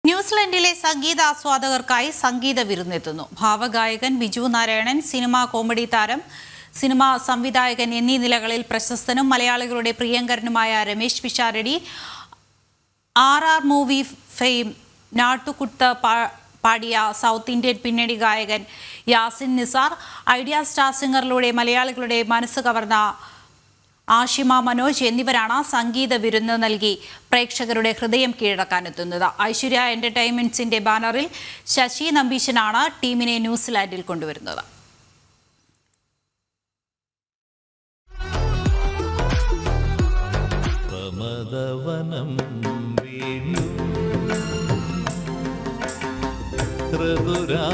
ന്യൂസിലൻഡിലെ സംഗീതാസ്വാദകർക്കായി സംഗീത വിരുന്നെത്തുന്നു. ഭാവഗായകൻ ബിജു നാരായണൻ, സിനിമാ കോമഡി താരം, സിനിമാ സംവിധായകൻ എന്നീ നിലകളിൽ പ്രശസ്തനും മലയാളികളുടെ പ്രിയങ്കരനുമായ Ramesh Pisharody, RR movie fame നാട്ടുകുത്ത് പാടിയ സൗത്ത് ഇന്ത്യൻ പിന്നണി ഗായകൻ യാസിൻ നിസാർ, ഐഡിയ സ്റ്റാർ സിംഗറിലൂടെ മലയാളികളുടെ മനസ്സ് കവർന്ന ആഷിമ മനോജ് എന്നിവരാണ് സംഗീത വിരുന്ന് നൽകി പ്രേക്ഷകരുടെ ഹൃദയം കീഴടക്കാനെത്തുന്നത്. ഐശ്വര്യ എന്റർടൈൻമെന്റ്സിന്റെ ബാനറിൽ ശശി നമ്പീശനാണ് ടീമിനെ ന്യൂസിലാൻഡിൽ കൊണ്ടുവരുന്നത്. ത്രിപുരാ